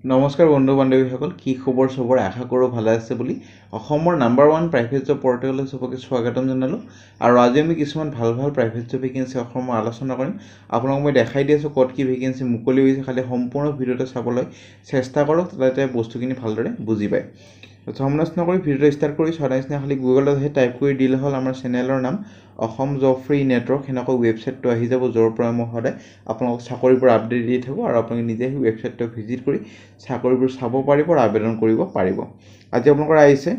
নমস্কাৰ বন্ধু বান্ধৱীসকল, কি খবৰ চবৰ? আশা কৰোঁ ভালে আছে বুলি। অসমৰ নাম্বাৰ 1 প্ৰাইভেট জব পৰ্টেললৈ চবকে স্বাগতম জনালোঁ। আৰু আজি আমি কিছুমান ভাল প্ৰাইভেট জব ভেকেঞ্চি অসমৰ আলোচনা কৰিম। আপোনালোক মই দেখাই দি আছোঁ ক'ত কি ভেকেঞ্চি মুকলি হৈছে, খালি সম্পূৰ্ণ ভিডিঅ'টো চাবলৈ চেষ্টা কৰক, যাতে বস্তুখিনি ভালদৰে বুজি পায়। সমনাচ নকৰি ভিডিঅ'টো ষ্টাৰ্ট কৰি সদায় নিচিনা খালি গুগলত আহি টাইপ কৰি দিলে হ'ল আমাৰ চেনেলৰ নাম অসম জব ফ্ৰী নেটৱৰ্ক। সেনেকৈ ৱেবছাইটটো আহি যাব, য'ৰ পৰা মই সদায় আপোনালোকক চাকৰিবোৰ আপডেট দি থাকোঁ। আৰু আপোনালোকে নিজে সেই ৱেবছাইটটো ভিজিট কৰি চাকৰিবোৰ চাব পাৰিব আৰু আবেদন কৰিব পাৰিব। আজি আপোনালোকৰ আহিছে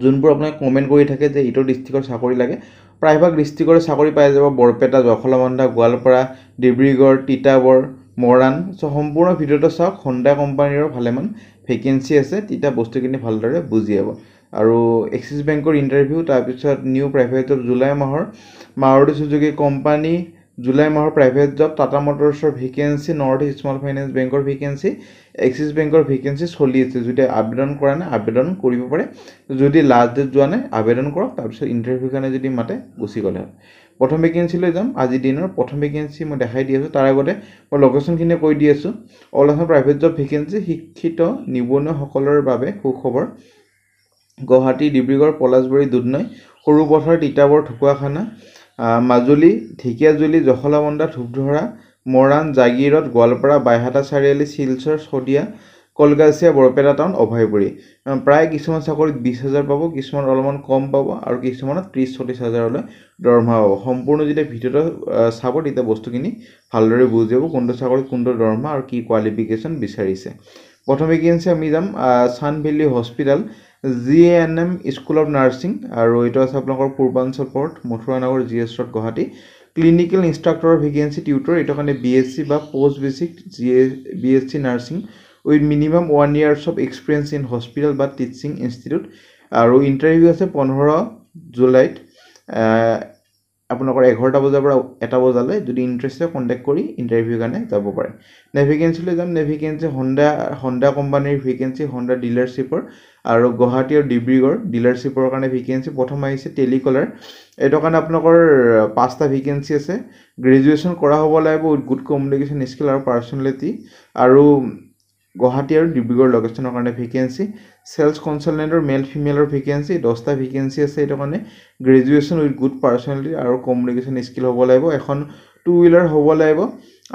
যোনবোৰ আপোনালোকে কমেণ্ট কৰি থাকে যে ইটো ডিষ্ট্ৰিক্টৰ চাকৰি লাগে। প্ৰায়ভাগ ডিষ্ট্ৰিক্টৰে চাকৰি পাই যাব, বৰপেটা, জখলাবন্ধা, গোৱালপাৰা, ডিব্ৰুগড়, তিতাবৰ, মৰাণ। চ' সম্পূৰ্ণ ভিডিঅ'টো চাওক। হোণ্ডা কোম্পানীৰো ভালেমান ভেকেঞ্চি আছে, তেতিয়া বস্তুখিনি ভালদৰে বুজি পাব। আৰু এক্সিছ বেংকৰ ইণ্টাৰভিউ, তাৰপিছত নিউ প্ৰাইভেট জব জুলাই মাহৰ, মাৰুতি চুজুকি কোম্পানী জুলাই মাহৰ প্ৰাইভেট জব, টাটা মটৰ্ছৰ vacancy, north east small finance বেংকৰ ভেকেঞ্চি, এক্সিছ বেংকৰ ভেকেঞ্চি চলি আছে। যদি আবেদন কৰা নাই আবেদন কৰিব পাৰে, যদি লাষ্ট ডেট যোৱা নাই আবেদন কৰক। তাৰপিছত ইণ্টাৰভিউৰ কাৰণে যদি মাতে গুচি গ'লে হ'ল। প্ৰথম ভেকেঞ্চিলৈ যাম। আজিৰ দিনৰ প্ৰথম ভেকেঞ্চি মই দেখাই দি আছোঁ। তাৰ আগতে মই লোকেশ্যনখিনি কৈ দি আছোঁ। All Assam private job vacancy, শিক্ষিত নিবনুৱাসকলৰ বাবে সুখবৰ। গুৱাহাটী, ডিব্ৰুগড়, পলাশবাৰী, দুধনৈ, সৰুপথাৰ, তিতাবৰ, ঢকুৱাখানা, মাজুলী, ঢেকীয়াজুলি, জখলাবন্ধা, ধূপধৰা, মৰাণ, জাগিৰোড, গোৱালপাৰা, বাইহাটা চাৰিআলি, শিলচৰ, শদিয়া, কলগাছিয়া, বৰপেটা টাউন, অভয়পুৰী। প্ৰায় কিছুমান চাকৰিত 20,000 পাব, কিছুমান অলপমান কম পাব, আৰু কিছুমানত 30-40 হাজাৰলৈ দৰমহা পাব। সম্পূৰ্ণ যেতিয়া ভিডিঅ'টো চাব তেতিয়া বস্তুখিনি ভালদৰে বুজি যাব, কোনটো চাকৰিত কোনটো দৰমহা আৰু কি কোৱালিফিকেশ্যন বিচাৰিছে। প্ৰথম ভেকেঞ্চি আমি যাম sun valley hospital, GNM school of nursing, আৰু এইটো আছে আপোনালোকৰ Purbanchal port, Mathura Nagar, GS road, Guwahati. Clinical ইনষ্ট্ৰাক্টৰৰ ভেকেঞ্চি, টিউটৰ, এইটো কাৰণে BSc বা post basic BSc nursing with minimum 1 years of experience in hospital বা টিচিং ইনষ্টিটিউট। আৰু ইণ্টাৰভিউ আছে 15 জুলাইত, আপোনালোকৰ 11টা বজাৰ পৰা 1টা বজালৈ। যদি ইণ্টাৰেষ্টেড কণ্টেক্ট কৰি ইণ্টাৰভিউৰ কাৰণে যাব পাৰে। ভেকেঞ্চিলৈ যাম। ভেকেঞ্চি হোণ্ডা কোম্পানীৰ ভেকেঞ্চি, হোণ্ডা ডিলাৰশ্বিপৰ, আৰু গুৱাহাটী আৰু ডিব্ৰুগড় ডিলাৰশ্বিপৰ কাৰণে ভেকেঞ্চি। প্ৰথম আহিছে টেলিকলাৰ, এইটো কাৰণে আপোনালোকৰ 5টা ভেকেঞ্চি আছে। গ্ৰেজুৱেশ্যন কৰা হ'ব লাগিব উইথ গুড কমিউনিকেশ্যন স্কিল আৰু পাৰ্চনেলিটি। আৰু গুৱাহাটী আৰু ডিব্ৰুগড় লোকেশ্যনৰ কাৰণে ভেকেঞ্চি। চেলছ কনচালটেণ্টৰ মেল ফিমেলৰ ভেকেঞ্চি 10টা ভেকেঞ্চি আছে। এইটো কাৰণে গ্ৰেজুৱেশ্যন উইথ গুড পাৰ্চনেলিটি আৰু কমিউনিকেশ্যন স্কিল হ'ব লাগিব। এখন 2 wheeler হ'ব লাগিব,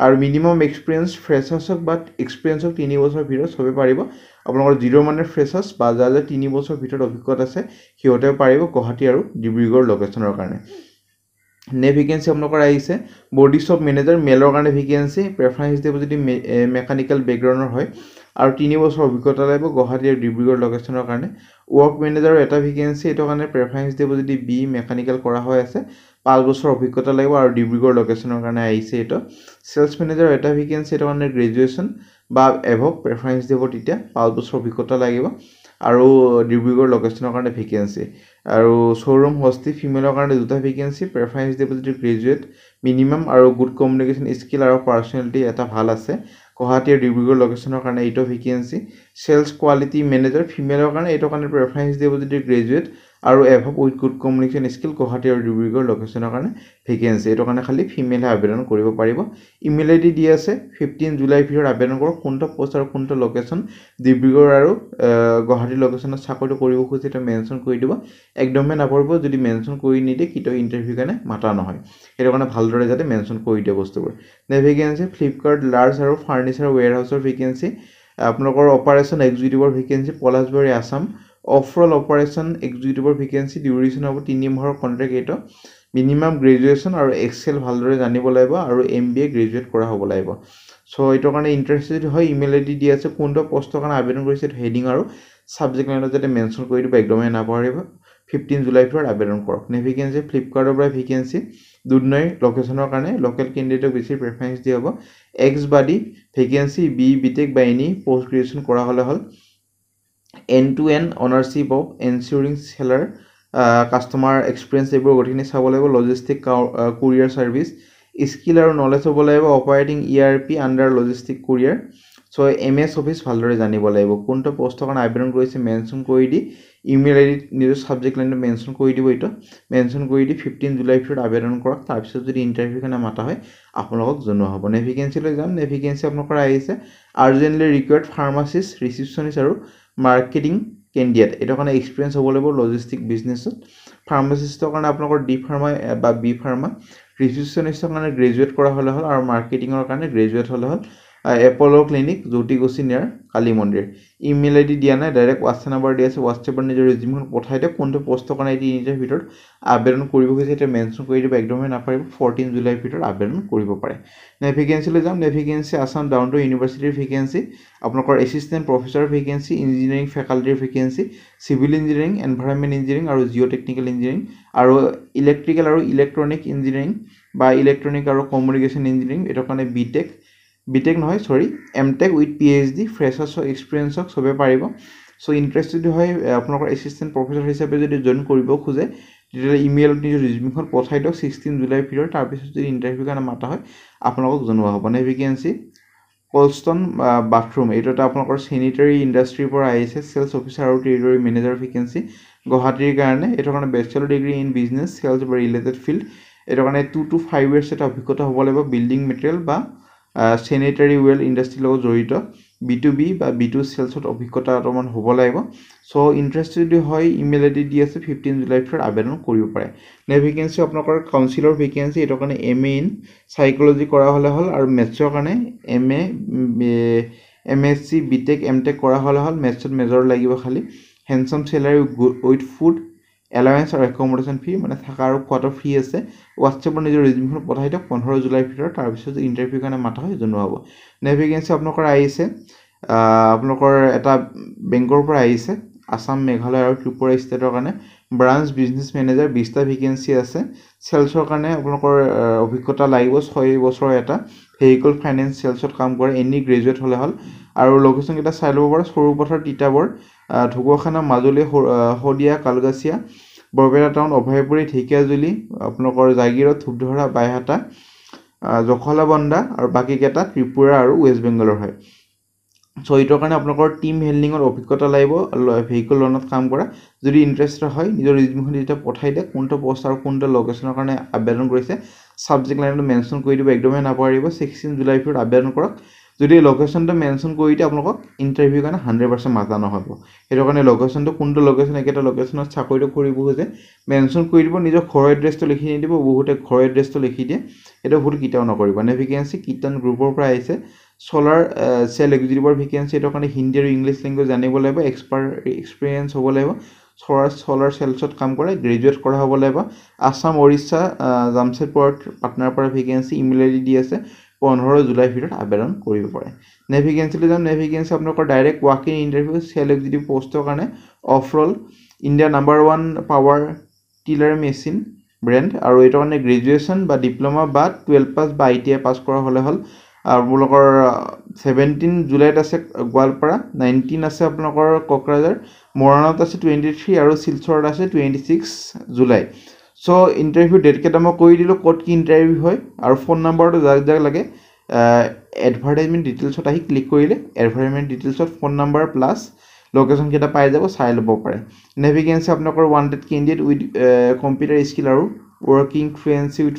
আৰু মিনিমাম এক্সপিৰিয়েঞ্চ, ফ্ৰেছাৰ্ছ হওক বা এক্সপিৰিয়েঞ্চ হওক 3 বছৰৰ ভিতৰত চবেই পাৰিব। আপোনালোকৰ 0 মানে ফ্ৰেছাৰ্ছ বা যাৰ 3 বছৰৰ ভিতৰত অভিজ্ঞতা আছে সিহঁতেও পাৰিব, গুৱাহাটী আৰু ডিব্ৰুগড় লোকেশ্যনৰ কাৰণে। ভেকেঞ্চি আপোনালোকৰ আহিছে বডি শ্বপ মেনেজাৰ, মেলৰ কাৰণে ভেকেঞ্চি। প্ৰেফাৰেঞ্চ দিব যদি মেকানিকেল বেকগ্ৰাউণ্ডৰ হয়, আৰু 3 বছৰ অভিজ্ঞতা লাগিব, গুৱাহাটী আৰু ডিব্ৰুগড় লোকেশ্যনৰ কাৰণে। ৱৰ্ক মেনেজাৰৰ এটা ভেকেঞ্চি, এইটো কাৰণে প্ৰেফাৰেঞ্চ দিব যদি মেকানিকেল কৰা হৈ আছে, 5 বছৰ অভিজ্ঞতা লাগিব, আৰু ডিব্ৰুগড় লোকেশ্যনৰ কাৰণে আহিছে এইটো। চেলছ মেনেজাৰৰ এটা ভেকেঞ্চি, এইটো কাৰণে গ্ৰেজুৱেশ্যন বা এভভ প্ৰেফাৰেঞ্চ দিব, তেতিয়া 5 বছৰ অভিজ্ঞতা লাগিব, আৰু ডিব্ৰুগড় লোকেশ্যনৰ কাৰণে ভেকেঞ্চি। আৰু শ্ব'ৰুম হষ্টি ফিমেলৰ কাৰণে 2টা ভেকেঞ্চি, প্ৰেফাৰেঞ্চ দিব যদি গ্ৰেজুৱেট মিনিমাম আৰু গুড কমিউনিকেশ্যন স্কিল আৰু পাৰ্চনেলিটি এটা ভাল আছে, গুৱাহাটী আৰু ডিব্ৰুগড় লোকেশ্যনৰ কাৰণে এইটো ভেকেঞ্চি। চেলছ কোৱালিটি মেনেজাৰ ফিমেলৰ কাৰণে, এইটো কাৰণে প্ৰেফাৰেঞ্চ দিব যদি গ্ৰেজুৱেট আৰু এভভ with good communication skill, Guwahati আৰু ডিব্ৰুগড় লোকেশ্যনৰ কাৰণে ভেকেঞ্চি। এইটো কাৰণে খালি ফিমেলে আবেদন কৰিব পাৰিব। ইমেইল ID দি আছে। 15 জুলাইৰ ভিতৰত আবেদন কৰক। কোনটো পষ্ট আৰু কোনটো লোকেশ্যন, ডিব্ৰুগড় আৰু গুৱাহাটী লোকেশ্যনত চাকৰিটো কৰিব খুজিছে এটা মেনশ্যন কৰি দিব। একদমেই নাপাৰিব, যদি মেনশ্যন কৰি নিদিয়ে কেতিয়াও ইণ্টাৰভিউৰ কাৰণে মাতা নহয়। সেইটো কাৰণে ভালদৰে যাতে মেনশ্যন কৰি দিয়ে বস্তুবোৰ। ভেকেঞ্চি ফ্লিপকাৰ্ট লাৰ্জ আৰু ফাৰ্নিচাৰ ৱেৰহাউচৰ ভেকেঞ্চি। আপোনালোকৰ অপাৰেশ্যন এক্সিকিউটিভৰ vacancy, Palashbari Assam. Off roll operation এক্সিকিউটিভৰ ভেকেঞ্চি, ডিউৰেশ্যন হ'ব 3 মাহৰ কণ্ট্ৰেক্ট। এইটো মিনিমাম গ্ৰেজুৱেশ্যন আৰু এক্সেল ভালদৰে জানিব লাগিব, আৰু MBA গ্ৰেজুৱেট কৰা হ'ব লাগিব। চ' এইটোৰ কাৰণে ইণ্টাৰেষ্টেড হয় ইমেইল ID দি আছে। কোনটো পষ্টৰ কাৰণে আবেদন কৰিছে হেডিং আৰু ছাবজেক্ট লাইনত যাতে মেনশ্যন কৰি দিব, একদমেই নাপাহৰিব। 15 জুলাইৰ ভিতৰত আবেদন কৰক। ভেকেঞ্চি ফ্লিপকাৰ্টৰ পৰা ভেকেঞ্চি, দুধনৈ লোকেশ্যনৰ কাৰণে লোকেল কেণ্ডিডেটক বেছি প্ৰেফাৰেঞ্চ দিয়া হ'ব। এক্সবাডি ভেকেঞ্চি, BTech বা এনি পষ্ট গ্ৰেজুৱেশ্যন কৰা হ'লে হ'ল। end-to-end ownership of ensuring seller, customer experience, এইবোৰ গোটেইখিনি চাব লাগিব। লজিষ্টিক কুৰিয়াৰ ছাৰ্ভিচ, স্কিল আৰু নলেজ হ'ব লাগিব। Operating ERP under logistic courier. So' MS office ভালদৰে জানিব লাগিব। কোনটো পষ্টৰ কাৰণে আবেদন কৰিছে মেনশ্যন কৰি দি ইমেইল আইডি নিজৰ ছাবজেক্ট লাইনটো মেনশ্যন কৰি দিব, এইটো মেনশ্যন কৰি দি 15 জুলাইৰ ভিতৰত আবেদন কৰক। তাৰপিছত যদি ইণ্টাৰভিউৰ কাৰণে মাতা হয় আপোনালোকক জনোৱা হ'ব। ভেকেঞ্চিলৈ যাম। ভেকেঞ্চি আপোনালোকৰ আহিছে আৰ্জেণ্টলি ৰিকুৱাৰ্ড ফাৰ্মাচিষ্ট, ৰিচিপশ্যনিষ্ট আৰু মাৰ্কেটিং কেণ্ডিডেট। এইটো কাৰণে এক্সপিৰিয়েঞ্চ হ'ব লাগিব লজিষ্টিক বিজনেছত। ফাৰ্মাচিষ্টৰ কাৰণে আপোনালোকৰ ডি ফাৰ্মা বা বি ফাৰ্মা, ৰিচিপশ্যনিষ্টৰ কাৰণে গ্ৰেজুৱেট কৰা হ'লে হ'ল আৰু মাৰ্কেটিঙৰ কাৰণে গ্ৰেজুৱেট হ'লে হ'ল। এপ'ল' ক্লিনিক, জ্যোতিকুছি নিয়াৰ কালী মন্দিৰ। ইমেইল আইডি দিয়া নাই, ডাইৰেক্ট হোৱাটছএপ নাম্বাৰ দিয়া আছে। হোৱাটছএপত নিজৰ ৰিজিউমখন পঠাই দিয়ক। কোনটো পষ্টৰ কাৰণে এই 3 দিনৰ ভিতৰত আবেদন কৰিব খুজিছে এতিয়া মেনশ্যন কৰি দিব, একদমেই নাপাৰিব। 14 জুলাইৰ ভিতৰত আবেদন কৰিব পাৰে। ভেকেঞ্চিলৈ যাম। ভেকেঞ্চি আছাম ডাউন টু ইউনিভাৰ্চিটিৰ ভেকেঞ্চি, আপোনালোকৰ এছিষ্টেণ্ট প্ৰফেচাৰ ভেকেঞ্চি, ইঞ্জিনিয়াৰিং ফেকাল্টিৰ vacancy, civil engineering, environment engineering আৰু জিঅ' টেকনিকেল ইঞ্জিনিয়াৰিং আৰু ইলেক্ট্ৰিকেল আৰু ইলেক্ট্ৰনিক ইঞ্জিনিয়াৰিং বা ইলেক্ট্ৰনিক আৰু কমিউনিকেশ্যন ইঞ্জিনিয়াৰিং। এইটোৰ কাৰণে বিটেক নহয় এমটেক উইথ PhD, ফ্ৰেছাৰ্ছ এক্সপিৰিয়েঞ্চক চবে পাৰিব। চ' ইণ্টাৰেষ্টেড হয় আপোনালোকৰ এছিষ্টেণ্ট প্ৰফেচাৰ হিচাপে যদি জইন কৰিব খোজে তেতিয়াহ'লে ইমেইলত নিজৰ ৰিজিউমখন পঠাই দিয়ক 16 জুলাইৰ ভিতৰত। তাৰপিছত যদি ইণ্টাৰভিউৰ কাৰণে মাতা হয় আপোনালোকক জনোৱা হ'ব। ভেকেঞ্চি কলষ্টন বাথৰুম, এইটো এটা আপোনালোকৰ চেনিটাৰী ইণ্ডাষ্ট্ৰীৰ পৰা আহিছে। চেলছ অফিচাৰ আৰু টেৰিটৰী মেনেজাৰ ভেকেঞ্চি গুৱাহাটীৰ কাৰণে। এইটোৰ কাৰণে bachelor degree in business sales বা ৰিলেটেড ফিল্ড। এইটোৰ কাৰণে 2 to 5 years এটা অভিজ্ঞতা হ'ব লাগিব বিল্ডিং মেটেৰিয়েল বা চেনিটাৰী ৱেল ইণ্ডাষ্ট্ৰীৰ লগত জড়িত। B2B বা B2 চেলছত অভিজ্ঞতা অকণমান হ'ব লাগিব। চ' ইণ্টাৰেষ্টেড যদি হয় ইমেইল আইডি দি আছে 15 জুলাইৰ ভিতৰত আবেদন কৰিব পাৰে। ভেকেঞ্চি আপোনালোকৰ কাউন্সিলৰ ভেকেঞ্চি, এইটোৰ কাৰণে MA ইন চাইক'লজি কৰা হ'লে হ'ল আৰু মেথছৰ কাৰণে MA MSc বিটেক এমটেক কৰা হ'লে হ'ল। মেথছত মেজৰ লাগিব খালি। Handsome salary with food allowance আৰু একমডেশ্যন ফ্ৰী, মানে থকা আৰু খোৱাটো ফ্ৰী আছে। হোৱাটছএপত নিজৰ ৰিজিউমখন পঠাই দিয়ক 15 জুলাইৰ ভিতৰত। তাৰপিছত ইণ্টাৰভিউৰ কাৰণে মাতা হয় জনোৱা হ'ব। ভেকেঞ্চি আপোনালোকৰ আহিছে আপোনালোকৰ এটা বেংকৰ পৰা আহিছে আছাম, মেঘালয় আৰু ত্ৰিপুৰা ষ্টেটৰ কাৰণে ব্ৰাঞ্চ বিজনেছ মেনেজাৰ 20টা ভেকেঞ্চি আছে। চেলছৰ কাৰণে আপোনালোকৰ অভিজ্ঞতা লাগিব 6 বছৰৰ এটা। ভেহিকল ফাইনেন্স চেলছত কাম কৰে, এনি গ্ৰেজুৱেট হ'লে হ'ল। আৰু লোকেশ্যনকেইটা চাই ল'ব পাৰে সৰুপথাৰ, তিতাবৰ, ঢকুৱাখানা, মাজুলী, শদিয়া, কালগাছিয়া, বৰপেটা টাউন, অভয়পুৰী, ঢেকীয়াজুলি, আপোনালোকৰ জাগিৰোড, ধূপধৰা, বাইহাটা, জখলাবন্দা আৰু বাকীকেইটা ত্ৰিপুৰা আৰু ৱেষ্ট বেংগলৰ হয়। চ' এইটোৰ কাৰণে আপোনালোকৰ টিম হেণ্ডলিঙৰ অভিজ্ঞতা লাগিব, ভেহিকল লোনত কাম কৰা। যদি ইণ্টাৰেষ্টেড হয় নিজৰ ৰিজিউমখন যেতিয়া পঠাই দিয়ে কোনটো পষ্ট আৰু কোনটো লোকেশ্যনৰ কাৰণে আবেদন কৰিছে ছাবজেক্ট লাইনটো মেনশ্যন কৰি দিব, একদমেই নাপাহৰিব। 16 জুলাইৰ ভিতৰত আবেদন কৰক। যদি লোকেশ্যনটো মেনশ্যন কৰি দিয়ে আপোনালোকক ইণ্টাৰভিউৰ কাৰণে 100% মাতা নহ'ব। সেইটো কাৰণে লোকেশ্যনটো কোনটো লোকেশ্যন, একেটা লোকেশ্যনত চাকৰিটো কৰিব খোজে মেনশ্যন কৰি দিব। নিজৰ ঘৰৰ এড্ৰেছটো লিখি নিদিব, বহুতে ঘৰৰ এড্ৰেছটো লিখি দিয়ে, এইটো ভুল কেতিয়াও নকৰিব। ভেকেঞ্চি কীৰ্তন গ্ৰুপৰ পৰা আহিছে চ'লাৰ চেল এক্সিকিউটিভৰ ভেকেঞ্চি। এইটোৰ কাৰণে হিন্দী আৰু ইংলিছ লেংগুৱেজ জানিব লাগিব, এক্সপিৰিয়েঞ্চ হ'ব লাগিব। চ'লাৰ চেলছত কাম কৰে, গ্ৰেজুৱেট কৰা হ'ব লাগিব। আছাম, উৰিষ্যা, জামছেদপুৰত পাটনাৰ পৰা ভেকেঞ্চি। ইমেইল আইডি দি আছে 15 জুলাইৰ ভিতৰত আবেদন কৰিব পাৰে। ভেকেঞ্চিলৈ যাম। ভেকেঞ্চি আপোনালোকৰ direct walk in interview sale executive পষ্টৰ কাৰণে off roll India number 1 power tiller machine brand. আৰু এইটোৰ কাৰণে গ্ৰেজুৱেশ্যন বা ডিপ্ল'মা বা 12 পাছ বা ITI পাছ কৰা হ'লে হ'ল। আপোনালোকৰ 17 জুলাইত আছে গোৱালপাৰা, 19 আছে আপোনালোকৰ কোকৰাঝাৰ, মৰাণত আছে 23 আৰু শিলচৰত আছে 26 জুলাই। চ' ইণ্টাৰভিউ ডেটকেইটা মই কৈ দিলোঁ ক'ত কি ইণ্টাৰভিউ হয় আৰু ফোন নাম্বাৰটো যাক লাগে এডভাৰটাইজমেণ্ট ডিটেইলছত আহি ক্লিক কৰিলে এডভাৰটাইজমেণ্ট ডিটেইলছত ফোন নাম্বাৰ প্লাছ লোকেশ্যনকেইটা পাই যাব, চাই ল'ব পাৰে। ভেকেঞ্চি আপোনালোকৰ wanted candidate with computer skill আৰু working experience with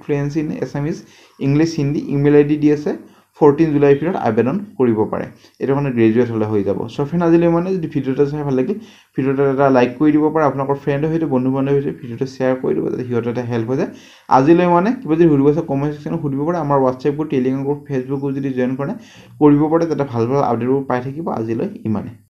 fluency in Assamese, English, Hindi. Email ID দি আছে 14 জুলাইৰ ভিতৰত আবেদন কৰিব পাৰে। এইটো মানে গ্ৰেজুৱেট হ'লে হৈ যাব। চ' ফ্ৰেণ্ড আজিলৈ যদি ভিডিঅ'টো চাই ভাল লাগিল ভিডিঅ'টো এটা লাইক কৰি দিব পাৰে, আপোনালোকৰ ফ্ৰেণ্ডৰ সৈতে বন্ধু বান্ধৱীৰ সৈতে ভিডিঅ'টো শ্বেয়াৰ কৰি দিব যাতে সিহঁতৰ এটা হেল্প হৈ যায়। আজিলৈ কিবা যদি সুধিব আছে কমেণ্ট ছেকশ্যনত সুধিব পাৰে। আমাৰ WhatsApp group, Telegram group, Facebook group যদি জইন কৰিব পাৰে যাতে ভাল আপডেটবোৰ পাই থাকিব। আজিলৈ ইমানে।